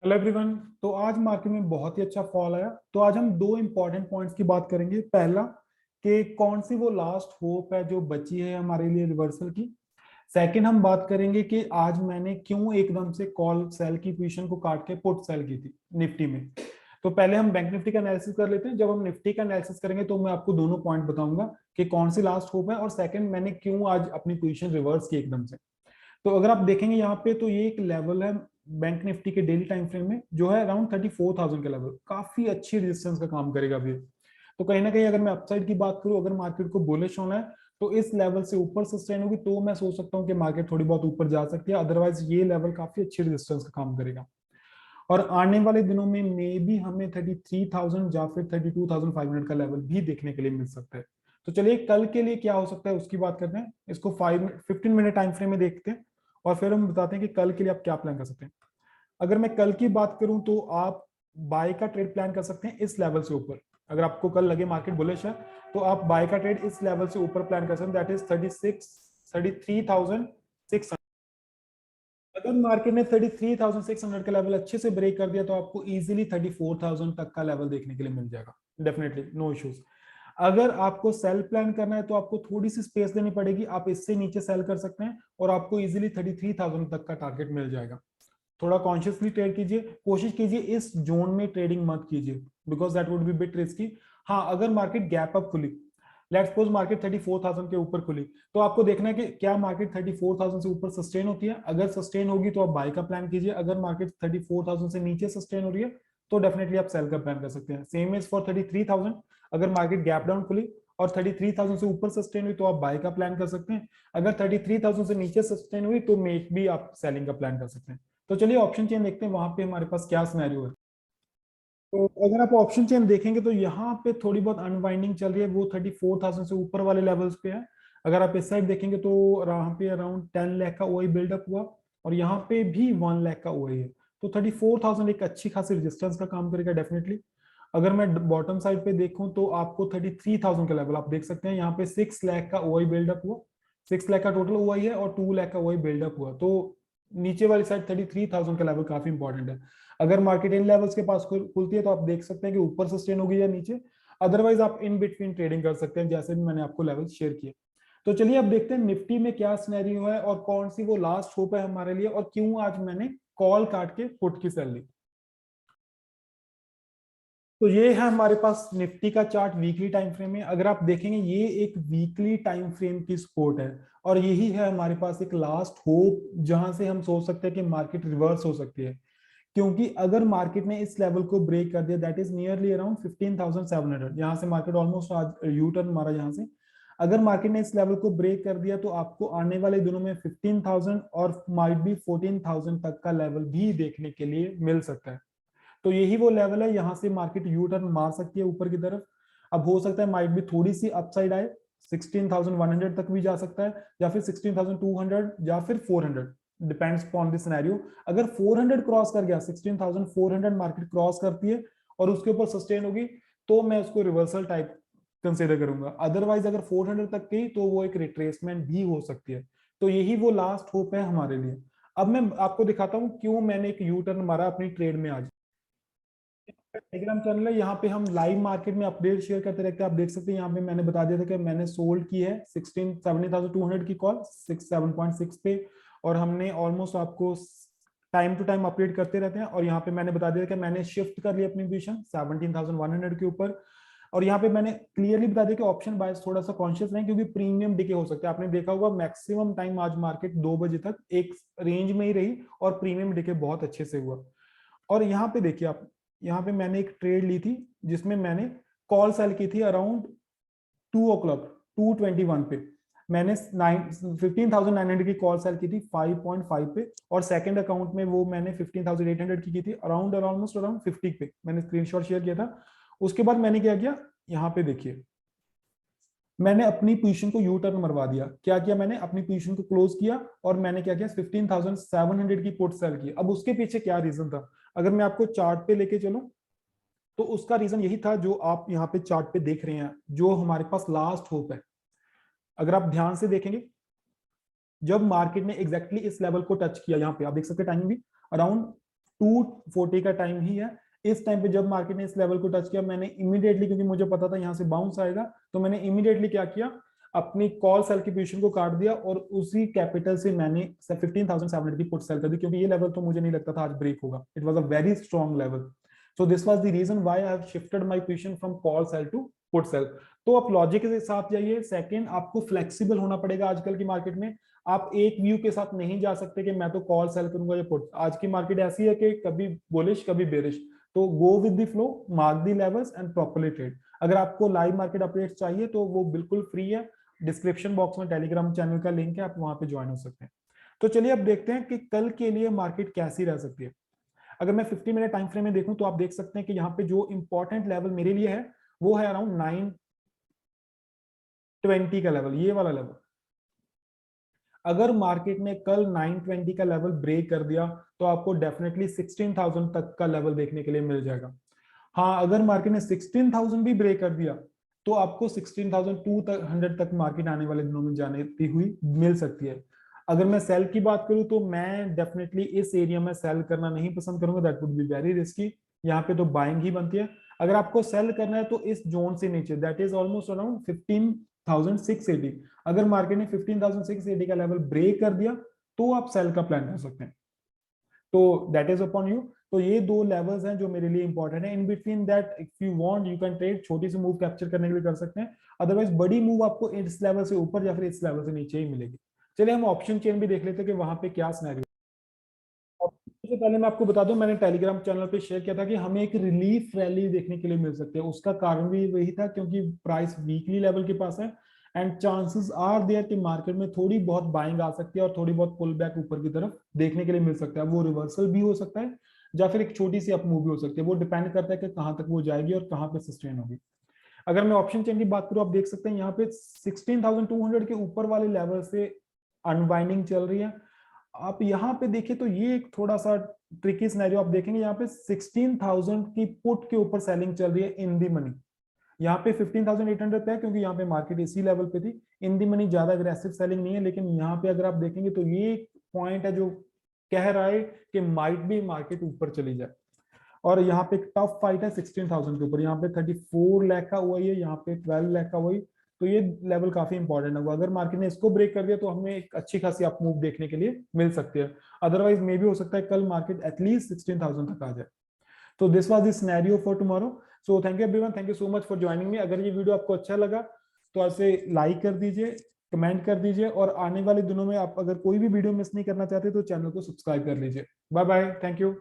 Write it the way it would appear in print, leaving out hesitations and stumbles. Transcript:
Hello everyone. तो आज market में बहुत ही अच्छा फॉल आया। तो आज हम दो इंपॉर्टेंट पॉइंट्स की बात करेंगे। पहला कि कौन सी वो लास्ट होप है जो बची है हमारे लिए रिवर्सल की। सेकंड हम बात करेंगे कि आज मैंने क्यों एकदम से कॉल सेल की पोजीशन को काट के पुट सेल की थी निफ्टी में। तो पहले हम बैंक निफ्टी का एनालिसिस कर लेते हैं। जब हम निफ्टी का एनालिसिस करेंगे तो मैं आपको दोनों पॉइंट बताऊंगा कि कौन सी लास्ट होप है और सेकंड मैंने क्यों आज अपनी पोजीशन रिवर्स की एकदम से। तो अगर आप देखेंगे यहाँ पे तो ये एक लेवल है बैंक निफ्टी के डेली टाइम फ्रेम में जो है अराउंड 34,000 का लेवल, काफी अच्छी रेजिस्टेंस का काम करेगा अभी। तो कहीं ना कहीं अगर मैं अपसाइड की बात करूं, अगर मार्केट को बुलिश होना है तो इस लेवल से ऊपर सस्टेन होगी तो मैं सोच सकता हूं कि मार्केट थोड़ी बहुत ऊपर जा सकती है। अदरवाइज ये लेवल काफी अच्छी रेजिस्टेंस का काम करेगा और आने वाले दिनों में मे बी हमें 33,000 या फिर 32,500 का लेवल भी देखने के लिए मिल सकता है। तो चलिए कल के लिए क्या हो सकता है उसकी बात करते हैं। इसको 15 मिनट टाइम फ्रेम में देखते हैं और फिर हम बताते हैं कि कल के लिए आप क्या प्लान कर सकते हैं। अगर मैं कल की बात करूं तो आप बाय का ट्रेड प्लान कर सकते हैं इस लेवल से ऊपर। अगर आपको कल लगे मार्केट बुलिश है तो आप बाय का ट्रेड इस लेवल से ऊपर प्लान कर सकते हैं, दैट इज 33,600। अगर मार्केट ने 33,600 का लेवल अच्छे से ब्रेक कर दिया तो आपको इजीली 34,000 तक का लेवल देखने के लिए मिल जाएगा। Definitely no issues. अगर आपको सेल प्लान करना है तो आपको थोड़ी सी स्पेस देनी पड़ेगी, आप इससे नीचे सेल कर सकते हैं और आपको इजीली 33,000 तक का टारगेट मिल जाएगा। थोड़ा कॉन्शियसली ट्रेड कीजिए, कोशिश कीजिए इस जोन में ट्रेडिंग मत कीजिए because that would be bit risky. हाँ, अगर मार्केट गैप अप खुली, लेट्स सपोज मार्केट 34,000 के ऊपर खुली, तो आपको देखना है कि क्या मार्केट 34,000 से ऊपर सस्टेन होती है। अगर सस्टेन होगी तो आप बाय का प्लान कीजिए। अगर मार्केट 34,000 से नीचे सस्टेन हो रही है तो डेफिनेटली आप सेल का प्लान कर सकते हैं। Same is for 33,000। अगर मार्केट गैप डाउन खुली और 33,000 से ऊपर सस्टेन हुई तो आप बाय का प्लान कर सकते हैं। अगर 33,000 से नीचे सस्टेन हुई तो मे बी आप सेलिंग का प्लान कर सकते हैं। तो चलिए ऑप्शन चेन देखते हैं वहां पे हमारे पास क्या सिनेरियो है। तो अगर आप ऑप्शन चेन देखेंगे तो यहाँ पे थोड़ी बहुत अनवाइंडिंग चल रही है, वो 34,000 से ऊपर वाले लेवल्स पे है। अगर आप इस साइड देखेंगे तो यहाँ पे अराउंड 10 लाख का ओआई बिल्डअप हुआ और यहाँ पे भी 1 लाख का ओआई है। तो 34,000 एक अच्छी खासी रेजिस्टेंस का काम करेगा डेफिनेटली। अगर मैं बॉटम साइड पे देखूं तो आपको 33,000 का लेवल आप देख सकते हैं। यहाँ पे 6 लाख का ओआई बिल्डअप हुआ, 6 लाख का टोटल ओआई है और 2 लाख का ओआई बिल्डअप हुआ। तो नीचे वाली साइड 33,000 का लेवल काफी इंपॉर्टेंट है। अगर मार्केट इन लेवल्स के पास खुलती है तो आप देख सकते हैं कि ऊपर सस्टेन होगी या नीचे। अदरवाइज आप इन बिटवीन ट्रेडिंग कर सकते हैं जैसे भी मैंने आपको लेवल शेयर किए। तो चलिए अब देखते हैं निफ्टी में क्या सिनेरियो है और कौन सी वो लास्ट होप है हमारे लिए और क्यों आज मैंने कॉल काट के पुट की सेल ली। तो ये है हमारे पास निफ्टी का चार्ट वीकली टाइम फ्रेम में। अगर आप देखेंगे ये एक वीकली टाइम फ्रेम की सपोर्ट है और यही है हमारे पास एक लास्ट होप जहां से हम सोच सकते हैं कि मार्केट रिवर्स हो सकती है। क्योंकि अगर मार्केट ने इस लेवल को ब्रेक कर दिया दैट इज नियरली अराउंड 15,700, यहां से मार्केट ऑलमोस्ट आज यू टर्न मारा यहाँ से। अगर मार्केट ने इस लेवल को ब्रेक कर दिया तो आपको आने वाले दिनों में 15,000 और माइट भी 14,000 तक का लेवल भी देखने के लिए मिल सकता है। तो यही वो लेवल है, यहाँ से मार्केट यू टर्न मार सकती है ऊपर की तरफ। अब हो सकता है माइट भी थोड़ी सी अपसाइड आए, 16,100 तक भी जा सकता है या फिर 16,200 या फिर 400, डिपेंड्स अपॉन द सिनेरियो। अगर 400 क्रॉस कर गया, 16,400 मार्केट क्रॉस करती है और उसके ऊपर सस्टेन होगी तो मैं उसको रिवर्सल टाइप कंसिडर करूंगा। अदरवाइज अगर 400 तक गई तो वो एक रिट्रेसमेंट भी हो सकती है। तो यही वो लास्ट होप है हमारे लिए। अब मैं आपको दिखाता हूं क्यों मैंने एक यू टर्न मारा अपनी ट्रेड में आज। टेलीग्राम चैनल है, यहाँ पे हम लाइव मार्केट में अपडेट शेयर करते रहते हैं। आप देख सकते हैं यहाँ पे मैंने बता दिया था कि मैंने सोल्ड की है 17,200 की कॉल 67.6 पे और हमने ऑलमोस्ट आपको टाइम टू टाइम अपडेट करते रहते हैं। और यहाँ पे मैंने बता दिया कि मैंने शिफ्ट कर लिया अपनी पोजीशन 17,100 के ऊपर। और यहाँ पे मैंने क्लियरली बता दिया कि ऑप्शन बायर्स थोड़ा सा कॉन्शियस रहें क्योंकि प्रीमियम डिके हो सकता है। आपने देखा होगा मैक्सिमम टाइम आज मार्केट 2 बजे तक एक रेंज में ही रही और प्रीमियम डिके बहुत अच्छे से हुआ। और यहाँ पे देखिए आप, यहाँ पे मैंने एक ट्रेड ली थी जिसमें मैंने कॉल सेल की थी अराउंड 2 o'clock 2:21 पे। मैंने 15,900 की कॉल सेल की थी 5.5 पे और सेकंड अकाउंट में वो मैंने 15,800 की थी अराउंड ऑलमोस्ट अराउंड 50 पे। मैंने स्क्रीनशॉट शेयर किया था। उसके बाद मैंने क्या किया, यहाँ पे देखिए मैंने अपनी पोजीशन को यू टर्न मरवा दिया। क्या किया, मैंने अपनी पोजीशन को क्लोज किया और मैंने क्या किया 15,700 की पुट सेल की। अब उसके पीछे क्या रीजन था, अगर मैं आपको चार्ट पे लेके चलूं तो उसका रीजन यही था जो आप यहाँ पे चार्ट पे देख रहे हैं, जो हमारे पास लास्ट होप है। अगर आप ध्यान से देखेंगे जब मार्केट ने एग्जैक्टली इस लेवल को टच किया, यहाँ पे आप देख सकते हैं टाइमिंग भी अराउंड 240 का टाइम ही है। इस टाइम पे जब मार्केट ने इस लेवल को टच किया, मैंने इमीडिएटली, क्योंकि मुझे पता था यहाँ से बाउंस आएगा, तो मैंने इमीडिएटली क्या किया, अपनी कॉल सेल की पोजीशन को काट दिया और उसी कैपिटल से मैंने 15,700 की पुट सेल कर दी, क्योंकि ये लेवल तो मुझे नहीं लगता था आज ब्रेक होगा। It was a very strong level. So this was the reason why I have shifted my position from call sell to put sell. तो आप लॉजिक के साथ जाइए। सेकंड, आपको फ्लेक्सिबल होना पड़ेगा आजकल की मार्केट में। आप एक व्यू के साथ नहीं जा सकते कि मैं तो कॉल सेल करूंगा या पुट। आज की मार्केट ऐसी है कि कभी बुलिश कभी बेरिश, तो go with the flow, mark the levels and properly trade. अगर आपको लाइव मार्केट अपडेट चाहिए तो वो बिल्कुल फ्री है, डिस्क्रिप्शन बॉक्स में टेलीग्राम चैनल का लिंक है, आप वहां पे ज्वाइन हो सकते हैं। तो चलिए अब देखते हैं कि कल के लिए मार्केट कैसी रह सकती है। अगर मैं 50 मिनट टाइम फ्रेम में देखूं तो आप देख सकते हैं कि यहाँ पे जो इंपॉर्टेंट लेवल मेरे लिए है वो है अराउंड 920 का लेवल, ये वाला लेवल। अगर मार्केट ने कल 920 का लेवल ब्रेक कर दिया तो आपको डेफिनेटली 16,000 तक का लेवल देखने के लिए मिल जाएगा। हाँ, अगर मार्केट ने 16,000 भी ब्रेक कर दिया तो आपको 16,200 तक मार्केट आने वाले दिनों में जाने हुई मिल सकती है। अगर मैं सेल की बात करूं तो मैं डेफिनेटली इस एरिया में सेल करना नहीं पसंद करूंगा, that would be very risky. यहाँ पे तो बाइंग ही बनती है। अगर आपको सेल करना है तो इस जोन से नीचे, दैट इज ऑलमोस्ट अराउंड 15,680, अगर मार्केट ने 15,680 का लेवल ब्रेक कर दिया तो आप सेल का प्लान कर सकते हैं। तो दैट इज अपॉन यू। तो ये दो लेवल्स हैं जो मेरे लिए इंपॉर्टेंट है। In between that if you want you can trade, छोटी सी मूव कैप्चर करने के लिए कर सकते हैं। अदरवाइज बड़ी मूव आपको इस लेवल से ऊपर या फिर इस लेवल से नीचे ही मिलेगी। चलिए हम ऑप्शन चेन भी देख लेते हैं कि वहां पे क्या सिनेरियो। सबसे पहले मैं आपको बता दूं, मैंने टेलीग्राम चैनल पे शेयर किया था कि हमें एक रिलीफ रैली देखने के लिए मिल सकती है। उसका कारण भी वही था क्योंकि प्राइस वीकली लेवल के पास है एंड चांसेस आर देयर कि मार्केट में थोड़ी बहुत बाइंग आ सकती है और थोड़ी बहुत पुल बैक ऊपर की तरफ देखने के लिए मिल सकता है। वो रिवर्सल भी हो सकता है या फिर एक छोटी सी अप मूव भी हो सकती है। वो डिपेंड करता है कि कहां तक वो जाएगी और कहां पे सस्टेन होगी। अगर मैं ऑप्शन चेन की बात करूं, आप देख सकते हैं यहाँ पे 16,200 के ऊपर वाले लेवल से अनवाइंडिंग चल रही है। आप यहाँ पे देखिए तो ये एक थोड़ा सा ट्रिकी सिनेरियो आप देखेंगे। यहाँ पे 16,000 की पुट के ऊपर सेलिंग चल रही है इन दी मनी। यहाँ पे 15,800 पे है क्योंकि यहाँ पे मार्केट इसी लेवल पे थी। इन दी मनी ज्यादा अग्रेसिव सेलिंग नहीं है, लेकिन यहाँ पे अगर आप देखेंगे तो ये एक पॉइंट है जो कह रहा है कि माइट भी मार्केट ऊपर चली जाए। और यहाँ पे एक टफ फाइट है 16,000 के ऊपर। यहाँ पे 34 लाख का हुआ है, यहाँ पे 12 लाख का हुआ है। तो ये लेवल काफी इंपॉर्टेंट है। अगर मार्केट ने इसको ब्रेक कर दिया तो हमें एक अच्छी खासी अप मूव देखने के लिए मिल सकती है। अदरवाइज मे भी हो सकता है कल मार्केट एटलीस्ट 16,000 तक आ जाए। तो this was the scenario for tomorrow. So thank you everyone, thank you so much for joining me. अगर ये वीडियो आपको अच्छा लगा तो ऐसे लाइक कर दीजिए, कमेंट कर दीजिए, और आने वाले दिनों में आप अगर कोई भी वीडियो मिस नहीं करना चाहते तो चैनल को सब्सक्राइब कर लीजिए। Bye bye, thank you.